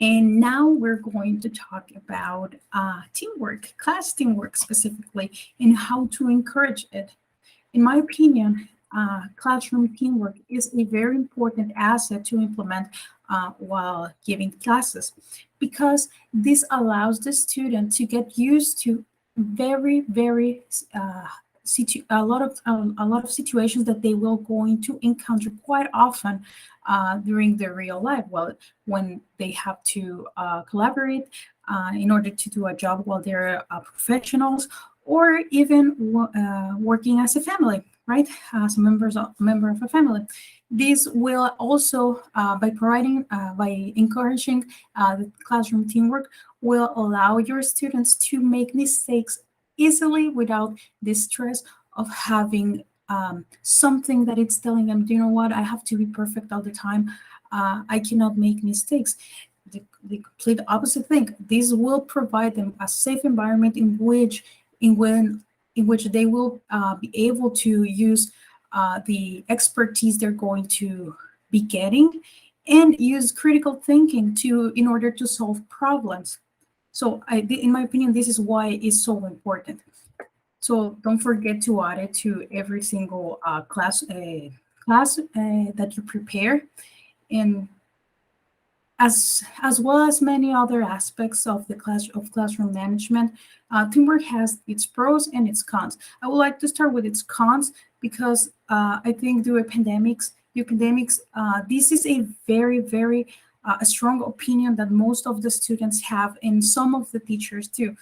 And now we're going to talk about teamwork, class teamwork specifically, and how to encourage it. In my opinion, classroom teamwork is a very important asset to implement while giving classes because this allows the student to get used to very, very a lot of situations that they will going to encounter quite often during their real life. Well, when they have to collaborate in order to do a job while they're professionals, or even working as a family, right? As a member of a family. This will also, by encouraging the classroom teamwork, will allow your students to make mistakes easily without the stress of having something that it's telling them, you know what, I have to be perfect all the time. I cannot make mistakes. The complete opposite thing. This will provide them a safe environment in when in which they will be able to use the expertise they're going to be getting and use critical thinking to in order to solve problems. So in my opinion, this is why it's so important. So don't forget to add it to every single class that you prepare, and as well as many other aspects of the classroom management. Teamwork has its pros and its cons. I would like to start with its cons because I think due pandemics, this is a very, very a strong opinion that most of the students have, and some of the teachers too.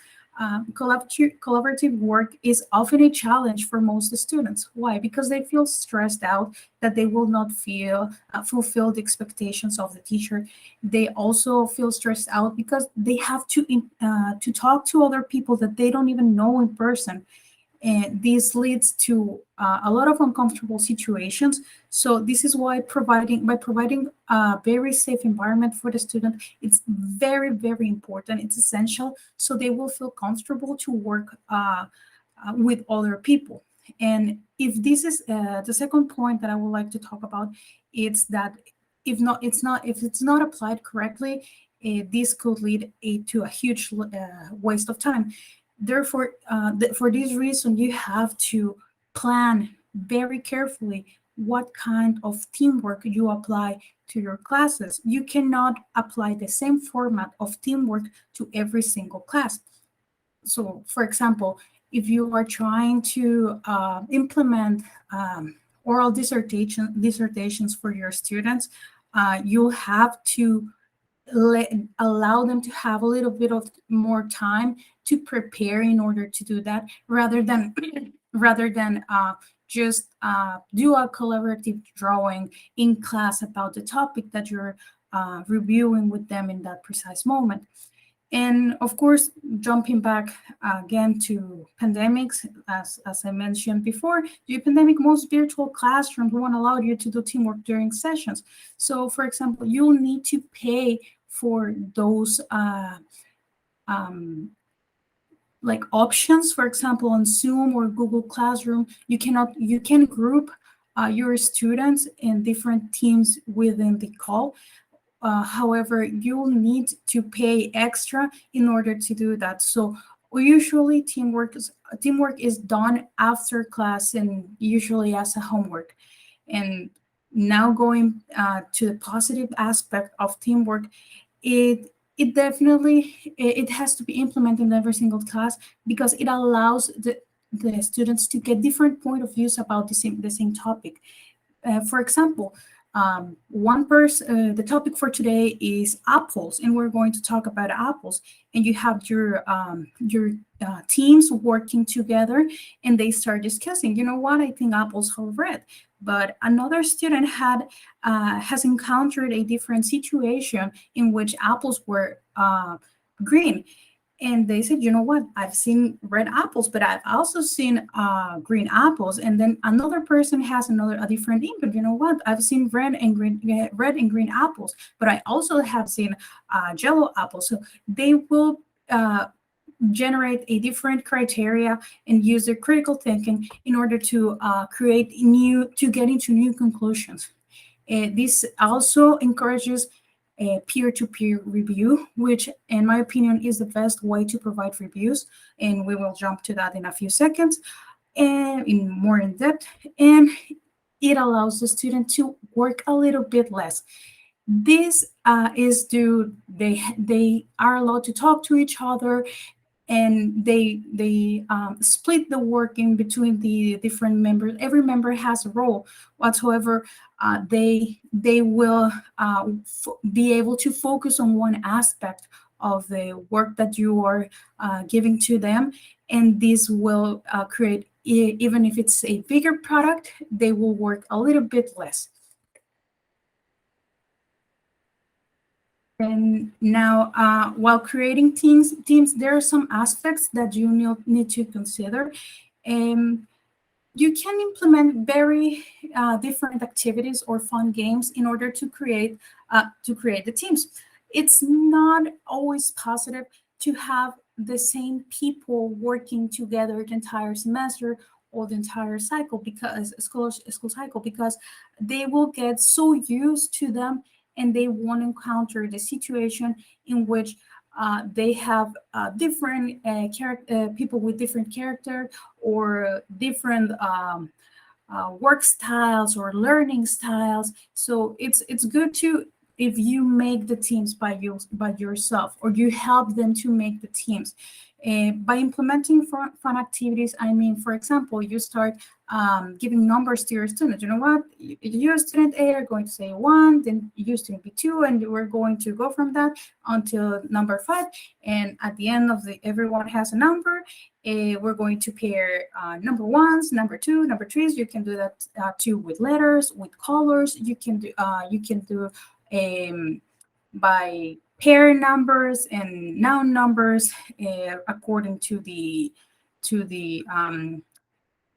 Collaborative work is often a challenge for most students. Why? Because they feel stressed out that they will not feel fulfill the expectations of the teacher. They also feel stressed out because they have to talk to other people that they don't even know in person, and this leads to a lot of uncomfortable situations. So this is why providing a very safe environment for the student, it's very, very important. It's essential so they will feel comfortable to work with other people. And if this is the second point that I would like to talk about, it's that if it's not applied correctly, this could lead to a huge waste of time. Therefore, for this reason, you have to plan very carefully what kind of teamwork you apply to your classes. You cannot apply the same format of teamwork to every single class. So, for example, if you are trying to implement oral dissertations for your students, you'll have to allow them to have a little bit of more time to prepare in order to do that, rather than just do a collaborative drawing in class about the topic that you're reviewing with them in that precise moment. And of course, jumping back again to pandemics, as I mentioned before, the pandemic, most virtual classrooms won't allow you to do teamwork during sessions. So, for example, you'll need to pay for those like options. For example, on Zoom or Google Classroom, you can group your students in different teams within the call. However, you'll need to pay extra in order to do that. So usually teamwork is done after class and usually as a homework. And now going to the positive aspect of teamwork, it definitely it has to be implemented in every single class because it allows the students to get different point of views about the same topic. For example, the topic for today is apples, and we're going to talk about apples. And you have your teams working together, and they start discussing. You know what? I think apples are red, but another student has encountered a different situation in which apples were green, and they said, you know what, I've seen red apples, but I've also seen green apples. And then another person has a different input. You know what, I've seen red and green apples, but I also have seen yellow apples. So they will generate a different criteria and use their critical thinking in order to get into new conclusions. This also encourages a peer-to-peer review, which in my opinion is the best way to provide reviews. And we will jump to that in a few seconds and in more in depth. And it allows the student to work a little bit less. This is due they are allowed to talk to each other, and they split the work in between the different members. Every member has a role whatsoever. They will be able to focus on one aspect of the work that you are giving to them, and this will create, even if it's a bigger product, they will work a little bit less. And now, while creating teams, there are some aspects that you need to consider. You can implement very different activities or fun games in order to create the teams. It's not always positive to have the same people working together the entire semester or the entire cycle, because school cycle, because they will get so used to them, and they won't encounter the situation in which they have different people with different character or different work styles or learning styles. So it's good to, if you make the teams by yourself, or you help them to make the teams. By implementing fun activities, I mean, for example, you start giving numbers to your students. You know what? You student A are going to say 1, then you student B 2, and we're going to go from that until number 5. And at the end of everyone has a number. We're going to pair number 1s, number 2, number 3s. You can do that too with letters, with colors. You can do by pair numbers and noun numbers according to the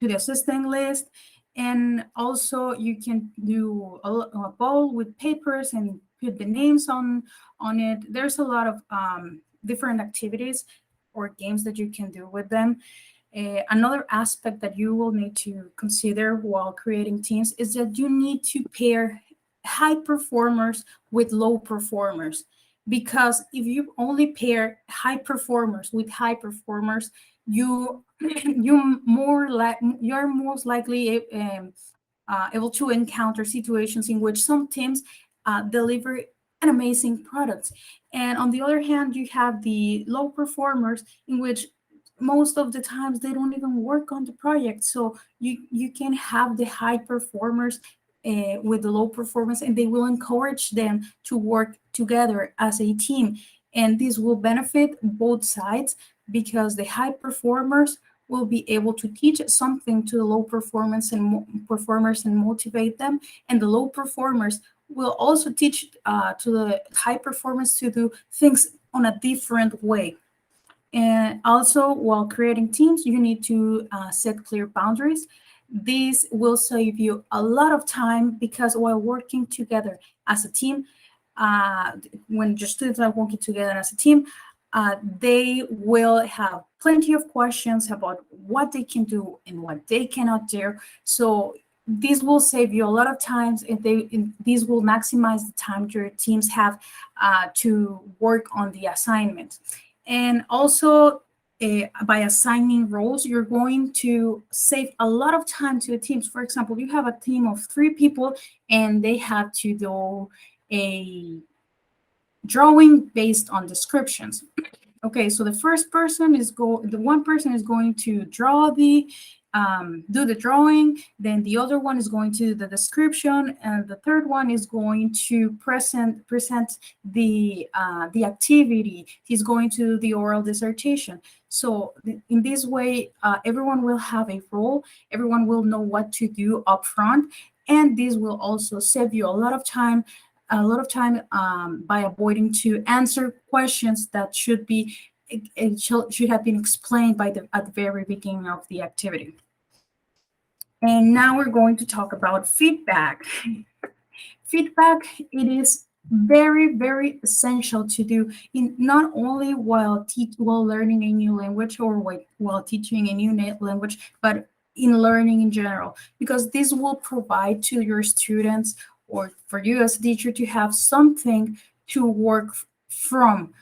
assisting list. And also you can do a bowl with papers and put the names on it. There's a lot of different activities or games that you can do with them. Another aspect that you will need to consider while creating teams is that you need to pair high performers with low performers, because if you only pair high performers with high performers, you're most likely able to encounter situations in which some teams deliver an amazing product, and on the other hand, you have the low performers in which most of the times they don't even work on the project. So you can have the high performers with the low performance, and they will encourage them to work together as a team, and this will benefit both sides, because the high performers will be able to teach something to the low performance and performers and motivate them, and the low performers will also teach to the high performance to do things on a different way. And also, while creating teams, you need to set clear boundaries. This will save you a lot of time, because while working together as a team, when your students are working together as a team, they will have plenty of questions about what they can do and what they cannot do. So this will save you a lot of times, and these will maximize the time your teams have to work on the assignment. And also, by assigning roles, you're going to save a lot of time to the teams. For example, you have a team of 3 people, and they have to do a drawing based on descriptions. Okay, so the one person is going to draw do the drawing, then the other one is going to do the description, and the third one is going to present the activity. He's going to do the oral dissertation. So in this way, everyone will have a role, everyone will know what to do up front, and this will also save you a lot of time by avoiding to answer questions that should have been explained at the very beginning of the activity. And now we're going to talk about feedback. Feedback, it is very, very essential to do, in not only while learning a new language or while teaching a new language, but in learning in general, because this will provide to your students, or for you as a teacher, to have something to work from.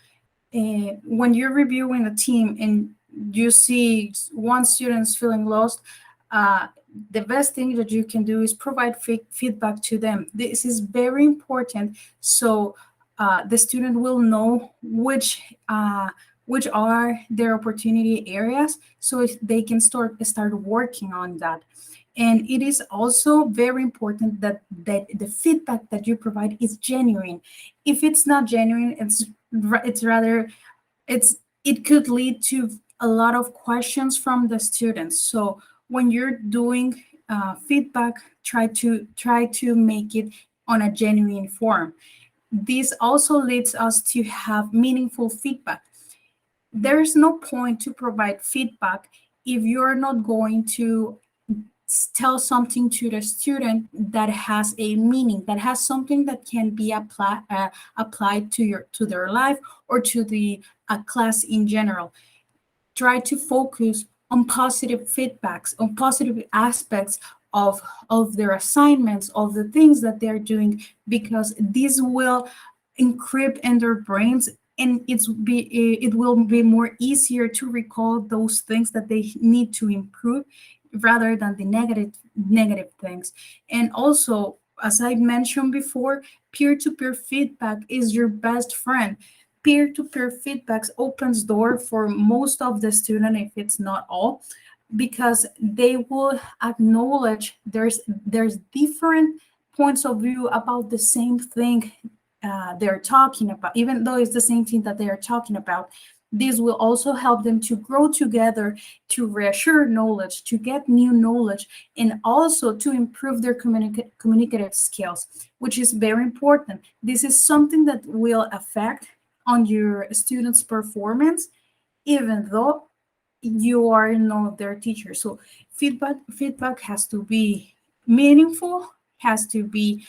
When you're reviewing a team and you see one student's feeling lost, uh, the best thing that you can do is provide feedback to them. This is very important, so the student will know which are their opportunity areas, so if they can start working on that. And it is also very important that the feedback that you provide is genuine. If it's not genuine, it's rather it's it could lead to a lot of questions from the students. So when you're doing feedback, try to make it on a genuine form. This also leads us to have meaningful feedback. There's no point to provide feedback if you're not going to tell something to the student that has a meaning, that has something that can be applied to their life or to the class in general. Try to focus on positive feedbacks, on positive aspects of their assignments, of the things that they're doing, because this will encrypt in their brains, and it will be more easier to recall those things that they need to improve rather than the negative things. And also, as I mentioned before, peer-to-peer feedback is your best friend. Peer-to-peer feedbacks opens door for most of the student, if it's not all, because they will acknowledge there's different points of view about the same thing they're talking about, even though it's the same thing that they are talking about. This will also help them to grow together, to reassure knowledge, to get new knowledge, and also to improve their communicative skills, which is very important. This is something that will affect on your students' performance, even though you are not their teacher. So feedback has to be meaningful, has to be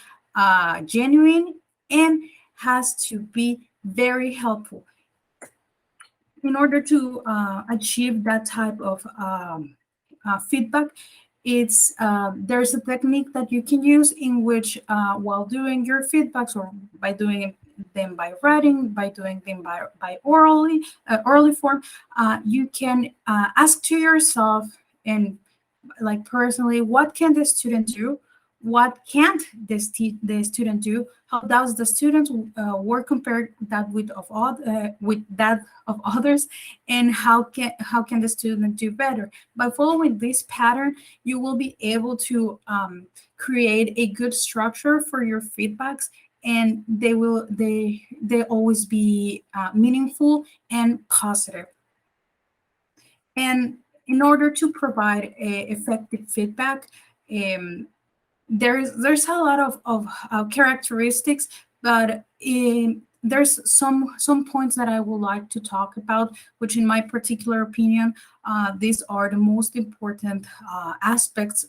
genuine, and has to be very helpful. In order to achieve that type of feedback, it's there's a technique that you can use in which while doing your feedbacks, or by doing them by writing, by doing them by orally form, you can ask to yourself, and like personally, what can the student do, what can't the student do, how does the student work compared that with that of others, and how can the student do better. By following this pattern, you will be able to create a good structure for your feedbacks, and they always be meaningful and positive. And in order to provide effective feedback, um, there's a lot of characteristics, but there's some points that I would like to talk about, which in my particular opinion, these are the most important aspects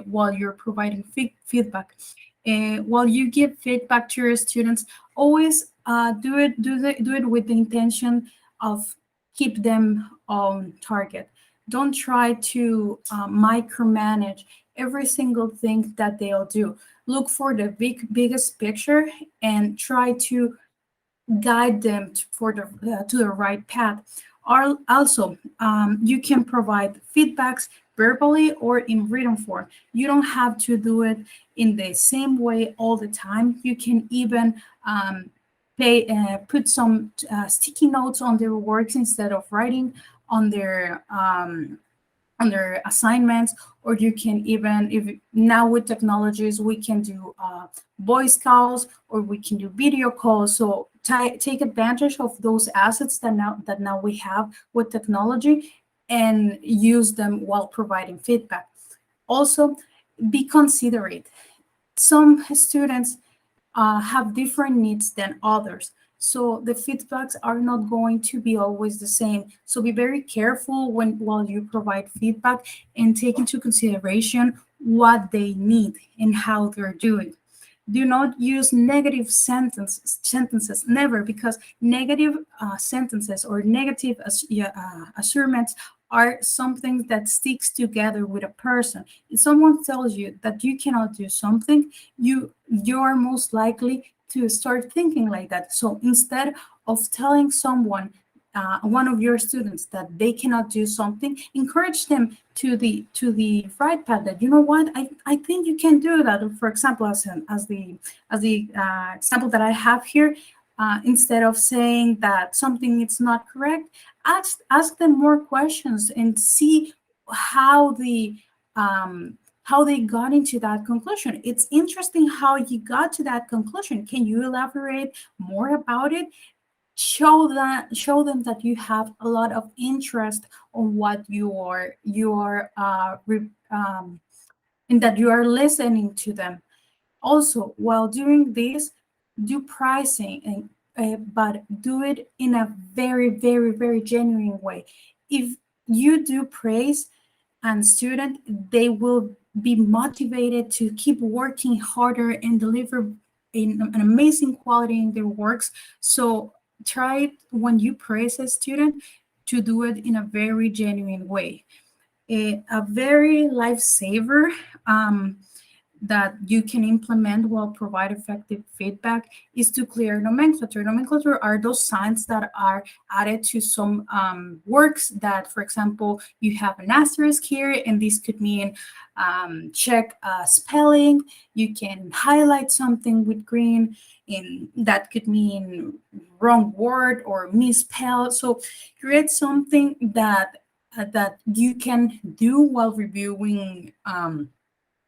while you're providing feedback. While you give feedback to your students, always do it with the intention of keep them on target. Don't try to micromanage every single thing that they'll do. Look for the biggest picture and try to guide them to the right path. Also, you can provide feedbacks verbally or in written form. You don't have to do it in the same way all the time. You can even put some sticky notes on their works instead of writing on their assignments, or you can even, if now with technologies we can do voice calls, or we can do video calls. So take advantage of those assets that now we have with technology, and use them while providing feedback. Also, be considerate. Some students have different needs than others. So the feedbacks are not going to be always the same. So be very careful while you provide feedback, and take into consideration what they need and how they're doing. Do not use negative sentences, never, because negative sentences or negative assurances are something that sticks together with a person. If someone tells you that you cannot do something, you're most likely to start thinking like that. So instead of telling someone, one of your students, that they cannot do something, encourage them to the right path. That, you know what, I think you can do that. For example, as the example that I have here, instead of saying that something is not correct, ask them more questions and see how the how they got into that conclusion. It's interesting how you got to that conclusion. Can you elaborate more about it? Show them that you have a lot of interest on what you are and that you are listening to them. Also, while doing this, do pricing, but do it in a very, very, very genuine way. If you do praise and student, they will be motivated to keep working harder and deliver an amazing quality in their works. So try, when you praise a student, to do it in a very genuine way. A very lifesaver that you can implement while provide effective feedback is to clear nomenclature. Nomenclature are those signs that are added to some works that, for example, you have an asterisk here, and this could mean check spelling. You can highlight something with green, and that could mean wrong word or misspelled. So create something that you can do while reviewing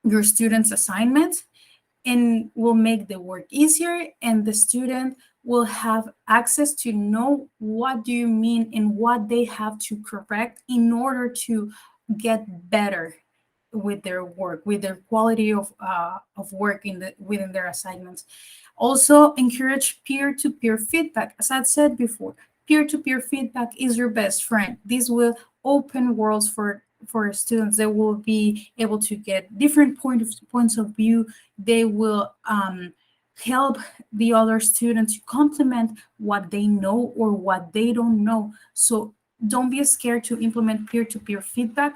your students' assignments, and will make the work easier, and the student will have access to know what do you mean and what they have to correct in order to get better with their work, with their quality of work within their assignments. Also, encourage peer-to-peer feedback. As I said before, peer-to-peer feedback is your best friend. This will open worlds for students. They will be able to get different points of view. They will help the other students to complement what they know or what they don't know. So don't be scared to implement peer-to-peer feedback.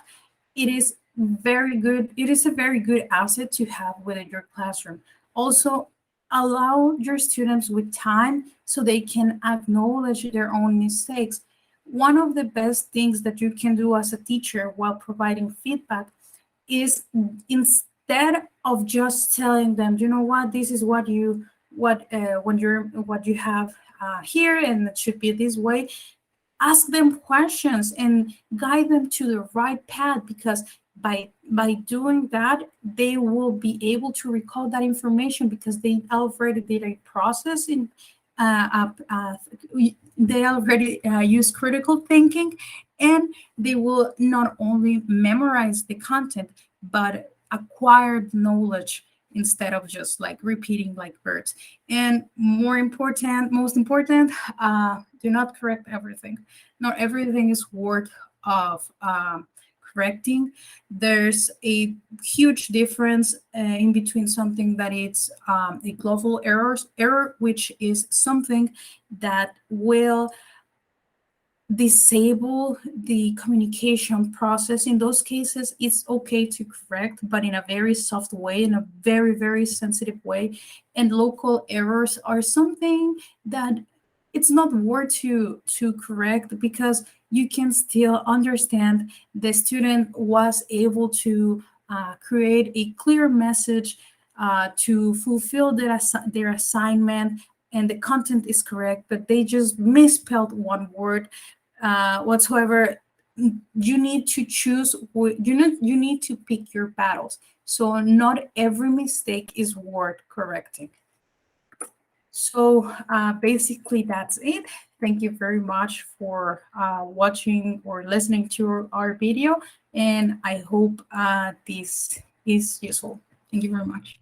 It is very good. It is a very good asset to have within your classroom. Also, allow your students with time so they can acknowledge their own mistakes. One of the best things that you can do as a teacher while providing feedback is, instead of just telling them, you know what, this is what you what you have here, and it should be this way. Ask them questions and guide them to the right path, because by doing that, they will be able to recall that information, because they already did a process in they already use critical thinking, and they will not only memorize the content but acquired knowledge instead of just like repeating like birds. And most important, do not correct everything. Not everything is worth of correcting. There's a huge difference in between something that is a global error, which is something that will disable the communication process. In those cases, it's okay to correct, but in a very soft way, in a very, very sensitive way. And local errors are something that it's not worth to correct, because you can still understand the student was able to create a clear message to fulfill their assignment, and the content is correct, but they just misspelled one word whatsoever. You need to choose. You need to pick your battles. So not every mistake is worth correcting. So basically, that's it. Thank you very much for watching or listening to our video, and I hope this is useful. Thank you very much.